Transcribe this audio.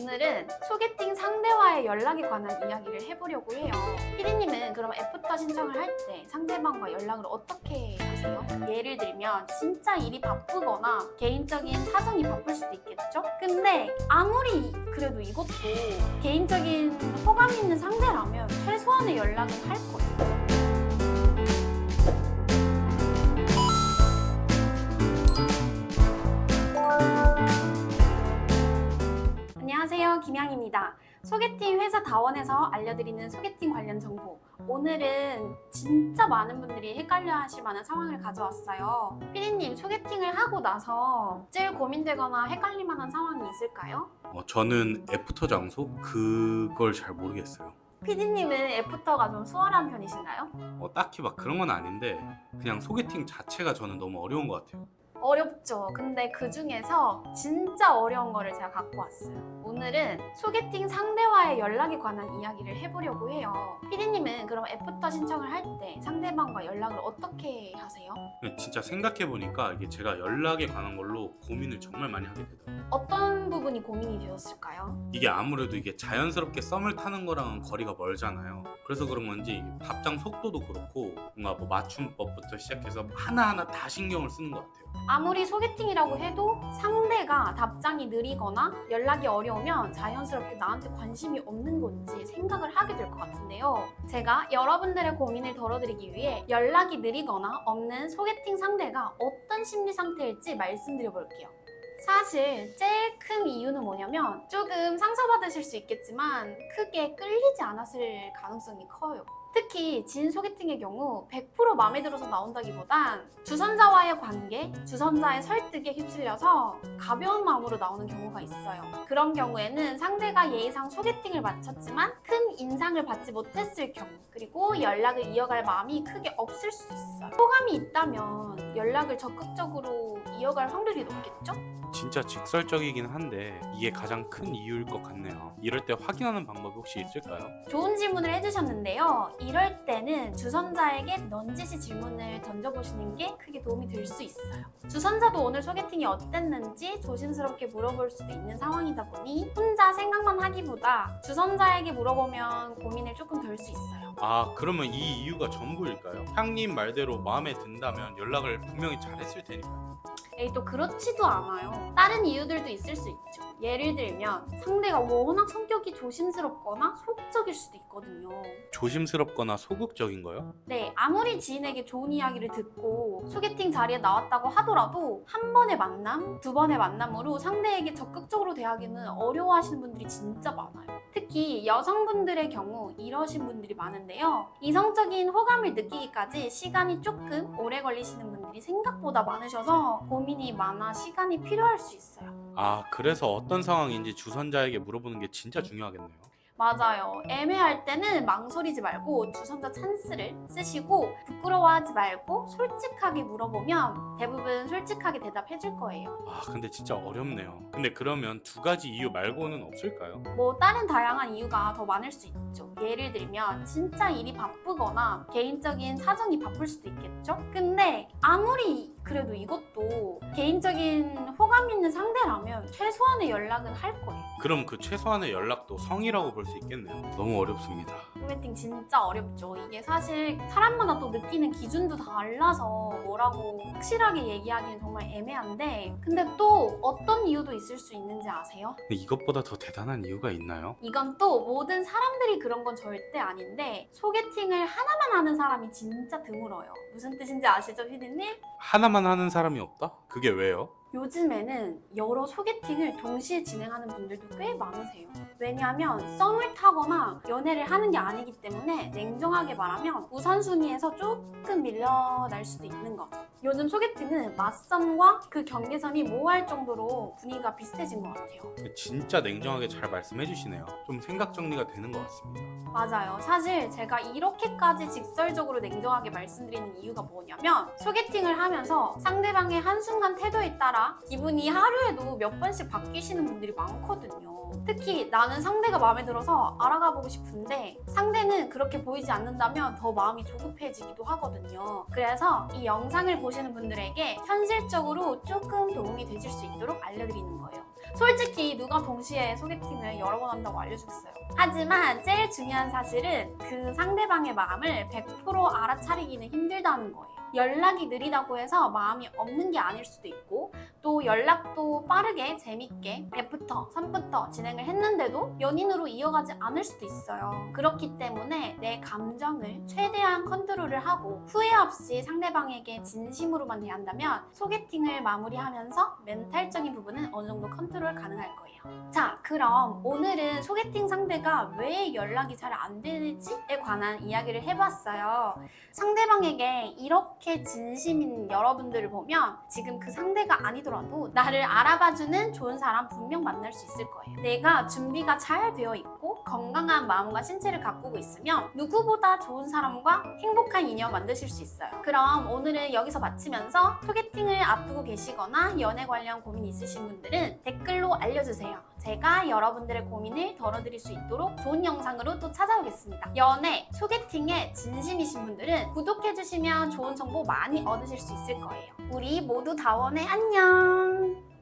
오늘은 소개팅 상대와의 연락에 관한 이야기를 해보려고 해요. 피디님은 그럼 애프터 신청을 할 때 상대방과 연락을 어떻게 하세요? 예를 들면 진짜 일이 바쁘거나 개인적인 사정이 바쁠 수도 있겠죠? 근데 아무리 그래도 이것도 개인적인 호감 있는 상대라면 최소한의 연락은 할 거예요. 안녕하세요, 김양입니다. 소개팅 회사 다원에서 알려드리는 소개팅 관련 정보. 오늘은 진짜 많은 분들이 헷갈려 하실 만한 상황을 가져왔어요. 피디님, 소개팅을 하고 나서 제일 고민되거나 헷갈릴 만한 상황이 있을까요? 저는 애프터 장소? 그걸 잘 모르겠어요. 피디님은 애프터가 좀 수월한 편이신가요? 딱히 막 그런 건 아닌데 그냥 소개팅 자체가 저는 너무 어려운 것 같아요. 어렵죠. 근데 그 중에서 진짜 어려운 거를 제가 갖고 왔어요. 오늘은 소개팅 상대와의 연락에 관한 이야기를 해보려고 해요. 피디님은 그럼 애프터 신청을 할 때 상대방과 연락을 어떻게 하세요? 진짜 생각해보니까 이게 제가 연락에 관한 걸로 고민을 정말 많이 하게 되더라고요. 어떤 부분이 고민이 되었을까요? 이게 아무래도 이게 자연스럽게 썸을 타는 거랑은 거리가 멀잖아요. 그래서 그런 건지 답장 속도도 그렇고 뭔가 뭐 맞춤법부터 시작해서 하나하나 다 신경을 쓰는 것 같아요. 아무리 소개팅이라고 해도 상대가 답장이 느리거나 연락이 어려우면 자연스럽게 나한테 관심이 없는 건지 생각을 하게 될 것 같은데요. 제가 여러분들의 고민을 덜어드리기 위해 연락이 느리거나 없는 소개팅 상대가 어떤 심리 상태일지 말씀드려 볼게요. 사실 제일 큰 이유는 뭐냐면 조금 상처받으실 수 있겠지만 크게 끌리지 않았을 가능성이 커요. 특히 진 소개팅의 경우 100% 마음에 들어서 나온다기보단 주선자와의 관계, 주선자의 설득에 휩쓸려서 가벼운 마음으로 나오는 경우가 있어요. 그런 경우에는 상대가 예의상 소개팅을 마쳤지만 큰 인상을 받지 못했을 경우, 그리고 연락을 이어갈 마음이 크게 없을 수 있어요. 호감이 있다면 연락을 적극적으로 이어갈 확률이 높겠죠? 진짜 직설적이긴 한데 이게 가장 큰 이유일 것 같네요. 이럴 때 확인하는 방법이 혹시 있을까요? 좋은 질문을 해주셨는데요. 이럴 때는 주선자에게 넌지시 질문을 던져보시는 게 크게 도움이 될 수 있어요. 주선자도 오늘 소개팅이 어땠는지 조심스럽게 물어볼 수도 있는 상황이다 보니 혼자 생각만 하기보다 주선자에게 물어보면 고민을 조금 덜 수 있어요. 그러면 이 이유가 전부일까요? 향님 말대로 마음에 든다면 연락을 분명히 잘했을 테니까요. 에이, 또 그렇지도 않아요. 다른 이유들도 있을 수 있죠. 예를 들면 상대가 워낙 성격이 조심스럽거나 소극적일 수도 있거든요. 조심스럽거나 소극적인 거요? 네, 아무리 지인에게 좋은 이야기를 듣고 소개팅 자리에 나왔다고 하더라도 한 번의 만남, 두 번의 만남으로 상대에게 적극적으로 대하기는 어려워하시는 분들이 진짜 많아요. 특히 여성분들의 경우 이러신 분들이 많은데요. 이성적인 호감을 느끼기까지 시간이 조금 오래 걸리시는 분들이 생각보다 많으셔서 고민이 많아 시간이 필요할 수 있어요. 그래서 어떤 상황인지 주선자에게 물어보는 게 진짜 중요하겠네요. 맞아요. 애매할 때는 망설이지 말고 주선자 찬스를 쓰시고 부끄러워하지 말고 솔직하게 물어보면 대부분 솔직하게 대답해 줄 거예요. 근데 진짜 어렵네요. 근데 그러면 두 가지 이유 말고는 없을까요? 뭐 다른 다양한 이유가 더 많을 수 있죠. 예를 들면 진짜 일이 바쁘거나 개인적인 사정이 바쁠 수도 있겠죠? 근데 아무리 그래도 이것도 개인적인 호감 있는 상대라면 최소한의 연락은 할 거예요. 그럼 그 최소한의 연락도 성이라고 볼 수 있겠네요. 너무 어렵습니다. 소개팅 진짜 어렵죠. 이게 사실 사람마다 또 느끼는 기준도 달라서 뭐라고 확실하게 얘기하기는 정말 애매한데 근데 또 어떤 이유도 있을 수 있는지 아세요? 근데 이것보다 더 대단한 이유가 있나요? 이건 또 모든 사람들이 그런 건 절대 아닌데 소개팅을 하나만 하는 사람이 진짜 드물어요. 무슨 뜻인지 아시죠, 피디님? 하나만 하는 사람이 없다? 그게 왜요? 요즘에는 여러 소개팅을 동시에 진행하는 분들도 꽤 많으세요. 왜냐하면 썸을 타거나 연애를 하는 게 아니기 때문에 냉정하게 말하면 우선순위에서 조금 밀려날 수도 있는 거죠. 요즘 소개팅은 맞썸과 그 경계선이 모호할 정도로 분위기가 비슷해진 것 같아요. 진짜 냉정하게 잘 말씀해 주시네요. 좀 생각 정리가 되는 것 같습니다. 맞아요. 사실 제가 이렇게까지 직설적으로 냉정하게 말씀드리는 이유가 뭐냐면 소개팅을 하면서 상대방의 한순간 태도에 따라 기분이 하루에도 몇 번씩 바뀌시는 분들이 많거든요. 특히 나는 상대가 마음에 들어서 알아가보고 싶은데 상대는 그렇게 보이지 않는다면 더 마음이 조급해지기도 하거든요. 그래서 이 영상을 보시는 분들에게 현실적으로 조금 도움이 되실 수 있도록 알려드리는 거예요. 솔직히 누가 동시에 소개팅을 여러 번 한다고 알려주겠어요. 하지만 제일 중요한 사실은 그 상대방의 마음을 100% 알아차리기는 힘들다는 거예요. 연락이 느리다고 해서 마음이 없는 게 아닐 수도 있고, 또 연락도 빠르게 재밌게 애프터, 선부터 진행을 했는데도 연인으로 이어가지 않을 수도 있어요. 그렇기 때문에 내 감정을 최대한 컨트롤을 하고 후회 없이 상대방에게 진심으로만 대한다면 소개팅을 마무리하면서 멘탈적인 부분은 어느 정도 컨트롤 가능할 거예요. 자, 그럼 오늘은 소개팅 상대가 왜 연락이 잘 안 되는지에 관한 이야기를 해봤어요. 상대방에게 이렇게 진심인 여러분들을 보면 지금 그 상대가 아니더라도 나를 알아봐주는 좋은 사람 분명 만날 수 있을 거예요. 내가 준비가 잘 되어 있고 건강한 마음과 신체를 가꾸고 있으면 누구보다 좋은 사람과 행복한 인연 만드실 수 있어요. 그럼 오늘은 여기서 마치면서 소개팅을 앞두고 계시거나 연애 관련 고민 있으신 분들은 댓글로 알려주세요. 제가 여러분들의 고민을 덜어드릴 수 있도록 좋은 영상으로 또 찾아오겠습니다. 연애, 소개팅에 진심이신 분들은 구독해주시면 좋은 정보 많이 얻으실 수 있을 거예요. 우리 모두 다원해 안녕!